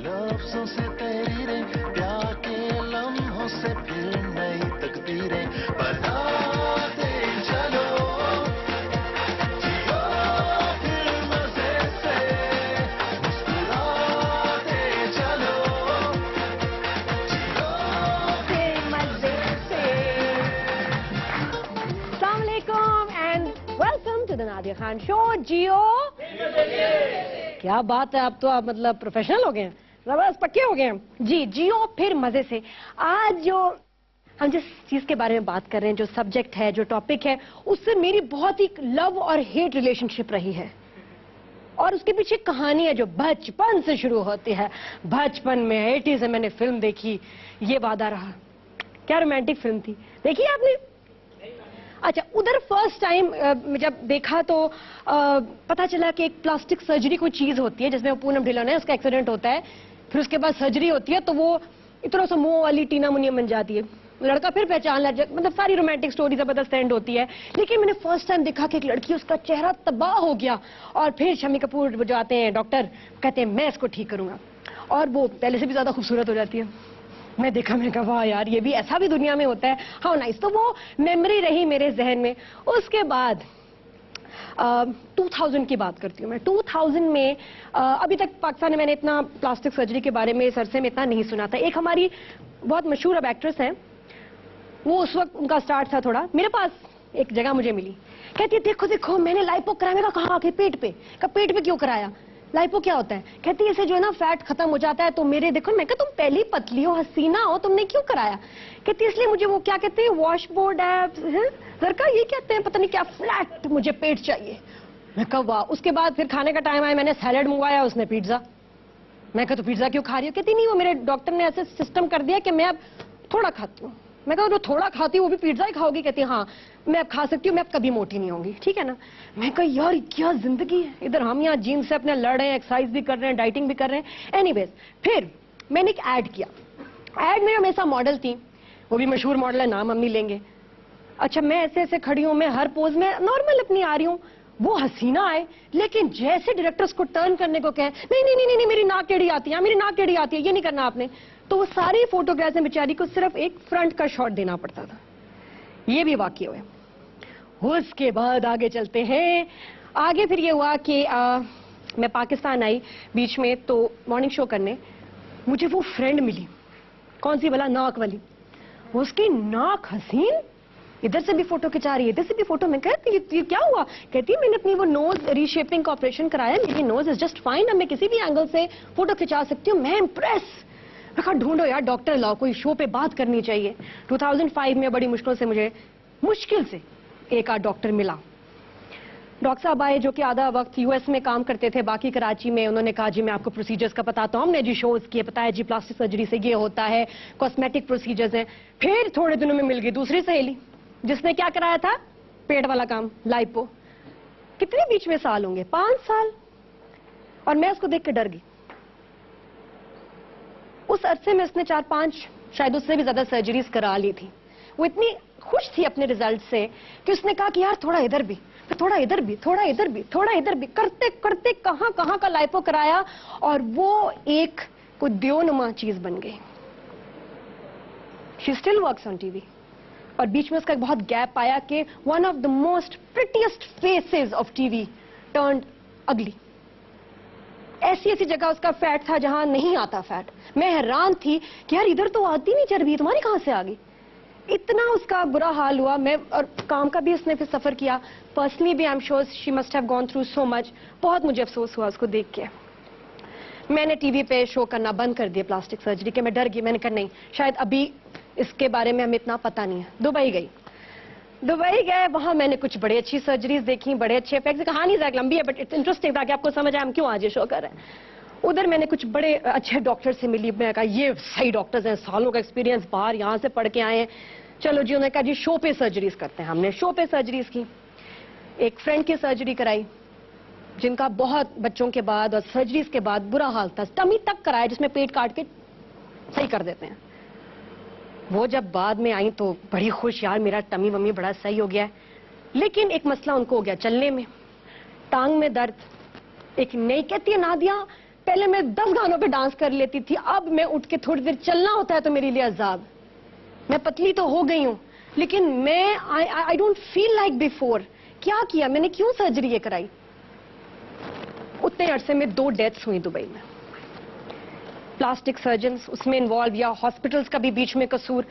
लफ्जों से तहरीरें, प्यार के लम्हों से फिर नई तकदीरें बनाते चलो, जियो फिर मजे से, मुस्कुराते चलो, जियो फिर मजे से। अस्सलाम वालेकुम and welcome to the Nadia Khan show. जियो क्या बात है, आप तो आप मतलब प्रोफेशनल हो गए हैं, जबरदस्त पक्के हो गए हैं जी। जियो फिर मजे से। आज जो हम जिस चीज के बारे में बात कर रहे हैं, जो सब्जेक्ट है, जो टॉपिक है, उससे मेरी बहुत ही लव और हेट रिलेशनशिप रही है और उसके पीछे कहानी है जो बचपन से शुरू होती है। बचपन में 80s में मैंने फिल्म देखी, ये वादा रहा। क्या रोमांटिक फिल्म थी, देखी आपने? अच्छा, उधर फर्स्ट टाइम जब देखा तो पता चला कि एक प्लास्टिक सर्जरी कोई चीज होती है जिसमें वो पूनम ढिल्लों है, उसका एक्सीडेंट होता है, फिर उसके बाद सर्जरी होती है तो वो इतना सा मुंह वाली टीना मुनियम बन जाती है, लड़का फिर पहचान लग जाता, मतलब सारी रोमांटिक स्टोरी जबरदस्त एंड होती है। लेकिन मैंने फर्स्ट टाइम देखा कि एक लड़की, उसका चेहरा तबाह हो गया और फिर शम्मी कपूर जो आते हैं डॉक्टर, कहते हैं मैं इसको ठीक करूंगा और वो पहले से भी ज्यादा खूबसूरत हो जाती है। मैं देखा, मैंने कहा वाह यार, ये भी ऐसा भी दुनिया में होता है, हाउ नाइस। तो वो मेमोरी रही मेरे जहन में। उसके बाद 2000 की बात करती हूँ मैं। 2000 में अभी तक पाकिस्तान में मैंने इतना प्लास्टिक सर्जरी के बारे में इस अरसे में इतना नहीं सुना था। एक हमारी बहुत मशहूर अब एक्ट्रेस हैं, वो उस वक्त उनका स्टार्ट था थोड़ा, मेरे पास एक जगह मुझे मिली, कहती है देखो देखो मैंने लाइपो कराया। मैंने कहा कहाँ? पेट पे। कहा पेट पे क्यों कराया? लाइपो क्या होता है? कहती है इसे जो है ना फैट खत्म हो जाता है तो मेरे देखो। मैं कहा तुम पहले ही पतली हो, हसीना हो, तुमने क्यों कराया? कहती है इसलिए मुझे वो क्या कहते हैं, वॉशबोर्ड एब्स है लड़का, ये कहते हैं पता नहीं क्या, फ्लैट मुझे पेट चाहिए। मैं कहा वाह। उसके बाद फिर खाने का टाइम आया, मैंने सैलेड मंगवाया, उसने पिज्जा। मैं कहा तो पिज्जा क्यों खा रही हो? कहती नहीं, वो मेरे डॉक्टर ने ऐसे सिस्टम कर दिया कि मैं अब थोड़ा खाती हूँ। मैं कहा जो थोड़ा खाती हूँ वो भी पिज्जा ही खाओगी? कहती हाँ मैं अब खा सकती हूँ, मैं अब कभी मोटी नहीं होंगी, ठीक है ना। मैं कहा यार क्या जिंदगी है, इधर हम यहाँ जीन्स से अपने लड़ रहे हैं, एक्सरसाइज भी कर रहे हैं, डाइटिंग भी कर रहे हैं। एनीवेज, फिर मैंने एक ऐड किया। ऐड में हमेशा मॉडल थी, वो भी मशहूर मॉडल है, नाम हम नहीं लेंगे। अच्छा, मैं ऐसे ऐसे खड़ी हूँ, मैं हर पोज में नॉर्मल अपनी आ रही हूँ, वो हसीना आए, लेकिन जैसे डायरेक्टर्स को टर्न करने को कहें नहीं नहीं नहीं नहीं मेरी नाक टेढ़ी आती है, मेरी नाक टेढ़ी आती है, ये नहीं करना आपने, तो वो सारी फोटोग्राफ्स में बेचारी को सिर्फ एक फ्रंट का शॉट देना पड़ता था। ये भी वाकई हुए। उसके बाद आगे चलते हैं। आगे फिर ये हुआ कि मैं पाकिस्तान आई बीच में तो मॉर्निंग शो करने, मुझे वो फ्रेंड मिली। कौन सी वाला? नाक वाली। उसकी नाक हसीन, इधर से भी फोटो खिंचा रही है, इधर से भी फोटो। मैं कहती ये क्या हुआ? कहती है मैंने अपनी वो नोज रीशेपिंग का ऑपरेशन कराया, मेरी नोज इज जस्ट फाइन, अब मैं किसी भी एंगल से फोटो खिंचा सकती हूँ। मैं इम्प्रेस। मैं कहा ढूंढो यार डॉक्टर लाओ, कोई शो पे बात करनी चाहिए। 2005 में बड़ी मुश्किल से मुझे एक आध डॉक्टर मिला। डॉक्टर साहब आए जो कि आधा वक्त यूएस में काम करते थे, बाकी कराची में। उन्होंने कहा जी मैं आपको प्रोसीजर्स का बताता हूँ, हमने जी शोज किए, बताया जी प्लास्टिक सर्जरी से ये होता है, कॉस्मेटिक प्रोसीजर्स हैं। फिर थोड़े दिनों में मिल गई दूसरी सहेली जिसने क्या कराया था, पेट वाला काम, लाइपो। कितने बीच में साल होंगे, 5 साल। और मैं उसको देख के डर गई। उस अरसे में उसने 4-5 शायद उससे भी ज्यादा सर्जरीज करा ली थी। वो इतनी खुश थी अपने रिजल्ट से कि उसने कहा कि यार थोड़ा इधर भी, थोड़ा इधर भी, थोड़ा इधर भी, थोड़ा इधर भी, करते करते कहां कहां का लाइपो कराया और वो एक कोई दियोनुमा चीज बन गई। She still works on TV. और बीच में उसका एक बहुत गैप आया कि one of the most prettiest faces of TV turned अगली। ऐसी ऐसी जगह उसका फैट था जहां नहीं आता फैट। मैं हैरान थी कि यार इधर तो आती नहीं चर्बी, तुम्हारी कहां से आ गई? इतना उसका बुरा हाल हुआ। मैं और काम का भी उसने फिर सफर किया, पर्सनली भी I am sure she must have gone through so much. बहुत मुझे अफसोस हुआ उसको देख के। मैंने टीवी पे शो करना बंद कर दिया प्लास्टिक सर्जरी के। मैं डर गई, मैंने कहा नहीं शायद अभी इसके बारे में हमें इतना पता नहीं है। दुबई गए, वहां मैंने कुछ बड़ी अच्छी सर्जरीज देखी, बड़े अच्छे इफेक्ट्स। कहानी ज्यादा लंबी है बट इट्स इंटरेस्टिंग, ताकि आपको समझ आए हम क्यों आज ये शो कर रहे हैं। उधर मैंने कुछ बड़े अच्छे डॉक्टर से मिली। मैं कहा ये सही डॉक्टर्स हैं, सालों का एक्सपीरियंस, बाहर यहाँ से पढ़ के आए हैं, चलो जी। उन्होंने कहा जी शो पे सर्जरीज करते हैं। हमने शो पे सर्जरीज की। एक फ्रेंड की सर्जरी कराई जिनका बहुत बच्चों के बाद और सर्जरीज के बाद बुरा हाल था, टमी तक कराया जिसमें पेट काट के सही कर देते हैं। वो जब बाद में आई तो बड़ी खुश, यार मेरा टमी वमी बड़ा सही हो गया है। लेकिन एक मसला उनको हो गया चलने में, टांग में दर्द। एक नई कहती है नादिया पहले मैं 10 गानों पे डांस कर लेती थी, अब मैं उठ के थोड़ी देर चलना होता है तो मेरे लिए अजाब। मैं पतली तो हो गई हूं, लेकिन मैं I don't feel like before. क्या किया मैंने, क्यों सर्जरी ये कराई? उतने अरसे में 2 डेथ्स हुई दुबई में। प्लास्टिक सर्जन्स उसमें इन्वॉल्व, या हॉस्पिटल्स का भी बीच में कसूर।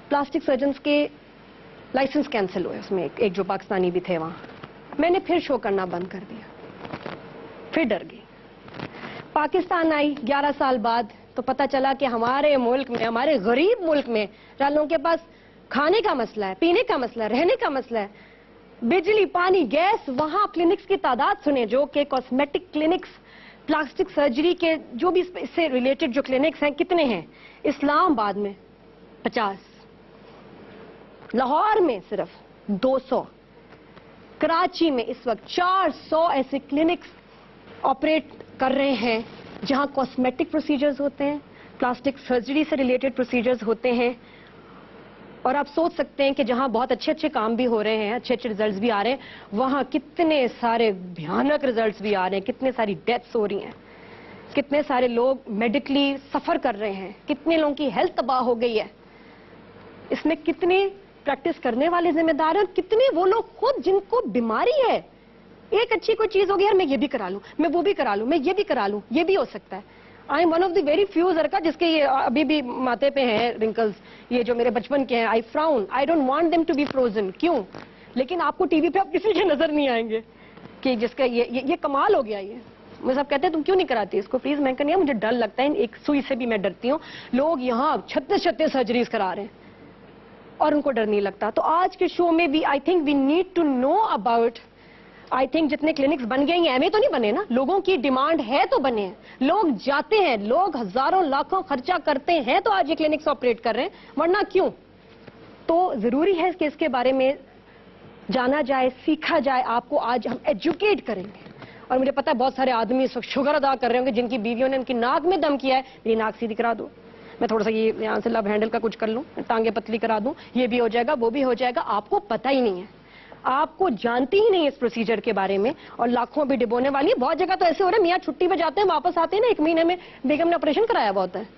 प्लास्टिक सर्जन्स के लाइसेंस कैंसिल हुए उसमें, एक जो पाकिस्तानी भी थे वहां। मैंने फिर शो करना बंद कर दिया, फिर डर गई। पाकिस्तान आई 11 साल बाद, तो पता चला कि हमारे मुल्क में, हमारे गरीब मुल्क में लोगों के पास खाने का मसला है, पीने का मसला है, रहने का मसला है, बिजली, पानी, गैस। वहां क्लिनिक्स की तादाद सुने, जो कि कॉस्मेटिक क्लिनिक्स, प्लास्टिक सर्जरी के जो भी इससे रिलेटेड जो क्लिनिक्स हैं, कितने हैं? इस्लामाबाद में 50, लाहौर में सिर्फ 200, कराची में इस वक्त 400 ऐसे क्लिनिक्स ऑपरेट कर रहे हैं जहां कॉस्मेटिक प्रोसीजर्स होते हैं, प्लास्टिक सर्जरी से रिलेटेड प्रोसीजर्स होते हैं। और आप सोच सकते हैं कि जहां बहुत अच्छे अच्छे काम भी हो रहे हैं, अच्छे अच्छे रिजल्ट्स भी आ रहे हैं, वहां कितने सारे भयानक रिजल्ट्स भी आ रहे हैं, कितने सारी डेथ्स हो रही हैं, कितने सारे लोग मेडिकली सफर कर रहे हैं, कितने लोगों की हेल्थ तबाह हो गई है। इसमें कितने प्रैक्टिस करने वाले जिम्मेदार हैं और कितने वो लोग खुद जिनको बीमारी है। एक अच्छी कोई चीज होगी, यार मैं ये भी करा लूं, मैं वो भी करा लूं, मैं ये भी करा लूं, ये भी हो सकता है। I am one of the very few जरका जिसके ये अभी भी माथे पे हैं रिंकल्स, ये जो मेरे बचपन के हैं। I frown, I don't want them to be frozen. क्यों? लेकिन आपको टीवी पे आप किसी के नजर नहीं आएंगे कि जिसका ये कमाल हो गया। ये मुझे सब कहते हैं तुम क्यों नहीं कराती इसको, प्लीज। मैं कहनी मुझे डर लगता है, एक सुई से भी मैं डरती हूँ। लोग यहाँ 36 सर्जरीज करा रहे हैं और उनको डर नहीं लगता। तो आज के शो में भी I think we need to know about, I think जितने क्लिनिक्स बन गए हैं, एमए तो नहीं बने ना, लोगों की डिमांड है तो बने हैं, लोग जाते हैं, लोग हजारों लाखों खर्चा करते हैं तो आज ये क्लिनिक्स ऑपरेट कर रहे हैं, वरना क्यों? तो जरूरी है कि इसके बारे में जाना जाए, सीखा जाए। आपको आज हम एजुकेट करेंगे। और मुझे पता है बहुत सारे आदमी इस वक्त शुक्र अदा कर रहे होंगे जिनकी बीवियों ने उनकी नाक में दम किया है, मेरी नाक सीधी करा दो, मैं थोड़ा सा ये यहाँ से लव हैंडल का कुछ कर लूं, टांगे पतली करा दूं, ये भी हो जाएगा, वो भी हो जाएगा। आपको पता ही नहीं है, आपको जानती ही नहीं इस प्रोसीजर के बारे में, और लाखों भी डिबोने वाली है। बहुत जगह तो ऐसे हो रहा है, मियाँ छुट्टी पे जाते हैं, वापस आते हैं ना, 1 महीने में बेगम ने ऑपरेशन कराया हुआ होता है,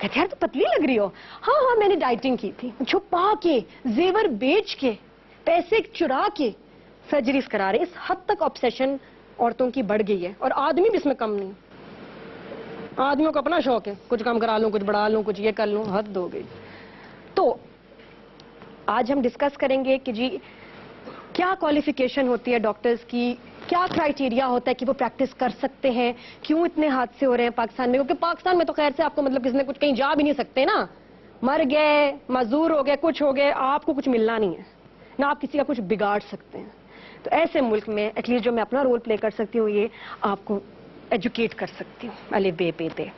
कहते यार तो पतली लग रही हो। हाँ मैंने डाइटिंग की थी, छुपा के, जेवर बेच के, पैसे चुरा के सर्जरीज करा रहे। इस हद तक ऑब्सेशन औरतों की बढ़ गई है, और आदमी भी इसमें कम नहीं। आदमियों को अपना शौक है, कुछ कम करा लूं, कुछ बढ़ा लूं, कुछ ये कर लूं, हद हो गई। तो आज हम डिस्कस करेंगे कि जी क्या क्वालिफिकेशन होती है डॉक्टर्स की, क्या क्राइटेरिया होता है कि वो प्रैक्टिस कर सकते हैं, क्यों इतने हादसे हो रहे हैं पाकिस्तान में। क्योंकि पाकिस्तान में तो खैर से आपको मतलब किसी ने कुछ कहीं जा भी नहीं सकते ना, मर गए, मजदूर हो गए, कुछ हो गए, आपको कुछ मिलना नहीं है ना, आप किसी का कुछ बिगाड़ सकते हैं। तो ऐसे मुल्क में एटलीस्ट जो मैं अपना रोल प्ले कर सकती हूँ, ये आपको एजुकेट कर सकती हूँ अले बे पे ते।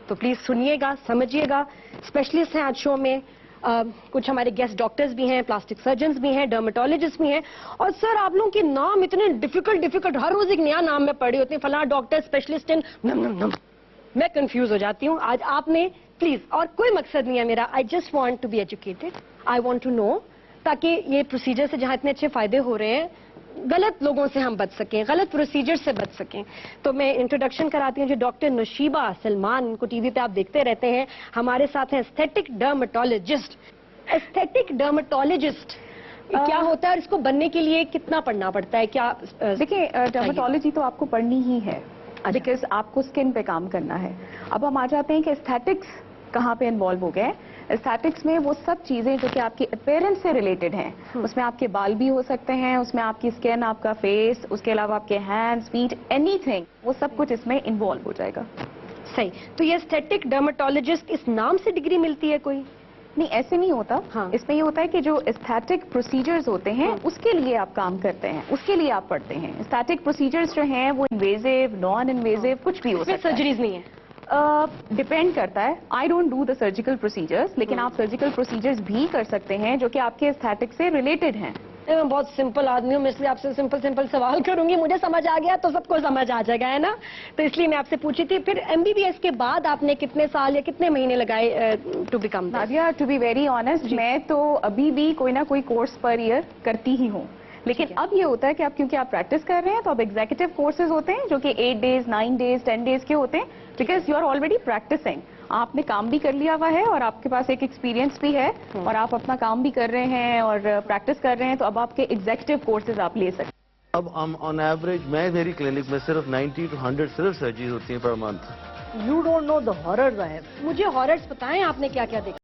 तो प्लीज सुनिएगा, समझिएगा। स्पेशलिस्ट हैं आज शो में, कुछ हमारे गेस्ट डॉक्टर्स भी हैं, प्लास्टिक सर्जन्स भी हैं, डर्मेटोलॉजिस्ट भी हैं। और सर आप लोगों के नाम इतने डिफिकल्ट, हर रोज एक नया नाम मैं पढ़ी होती हूँ, फला डॉक्टर स्पेशलिस्ट इन नम, मैं कंफ्यूज हो जाती हूँ। आज आपने प्लीज, और कोई मकसद नहीं है मेरा, I just want to be educated, I want to know, ताकि ये प्रोसीजर से जहां इतने अच्छे फायदे हो रहे हैं, गलत लोगों से हम बच सकें, गलत प्रोसीजर से बच सकें। तो मैं इंट्रोडक्शन कराती हूँ जो डॉक्टर नशीबा सलमान, इनको टीवी पे आप देखते रहते हैं, हमारे साथ हैं एस्थेटिक डर्मेटोलॉजिस्ट। एस्थेटिक डर्मेटोलॉजिस्ट क्या होता है और इसको बनने के लिए कितना पढ़ना पड़ता है? क्या देखिए, डर्मेटोलॉजी तो आपको पढ़नी ही है, बिकॉज आपको स्किन पे काम करना है। अब हम आ जाते हैं कि एस्थेटिक्स कहाँ पे इन्वॉल्व हो गए। एस्थेटिक्स में वो सब चीजें जो कि आपकी अपीयरेंस से रिलेटेड हैं, उसमें आपके बाल भी हो सकते हैं, उसमें आपकी स्किन, आपका फेस, उसके अलावा आपके हैंड्स, फीट, एनीथिंग, वो सब कुछ इसमें इन्वॉल्व हो जाएगा। सही। तो ये एस्थेटिक डर्मेटोलॉजिस्ट इस नाम से डिग्री मिलती है कोई? नहीं, ऐसे नहीं होता। हाँ। इसमें ये होता है कि जो एस्थेटिक प्रोसीजर्स होते हैं उसके लिए आप काम करते हैं, उसके लिए आप पढ़ते हैं। एस्थेटिक प्रोसीजर्स जो हैं वो इन्वेजिव, नॉन इन्वेजिव, कुछ भी हो सकता है। सर्जरीज नहीं है? डिपेंड करता है। I don't do the surgical procedures, लेकिन आप सर्जिकल प्रोसीजर्स भी कर सकते हैं जो कि आपके एस्थेटिक से रिलेटेड हैं। मैं बहुत सिंपल आदमी हूँ, मैं इसलिए आपसे सिंपल सवाल करूंगी, मुझे समझ आ गया तो सबको समझ आ जाएगा, है ना? तो इसलिए मैं आपसे पूछी थी। फिर एमबीबीएस के बाद आपने कितने साल या कितने महीने लगाए to become? Nadia, to be very honest, मैं तो अभी भी कोई ना कोई कोर्स पर ईयर करती ही हूँ। लेकिन अब ये होता है कि आप, क्योंकि आप प्रैक्टिस कर रहे हैं, तो अब एग्जीक्यूटिव कोर्सेज होते हैं जो कि 8 डेज, 9 डेज, 10 डेज के होते हैं, because you are already practising. आपने काम भी कर लिया हुआ है और आपके पास एक एक्सपीरियंस भी है और आप अपना काम भी कर रहे हैं और प्रैक्टिस कर रहे हैं, तो अब आपके एग्जीक्यूटिव कोर्सेज आप ले सकते हैं. اب ہم آن ایوریج میری کلینک میں صرف 90 to 100 صرف سرجریز ہوتی ہیں per month. You don't know the horrors I have. مجھے ہاررز بتائیں آپ نے کیا کیا دیکھا.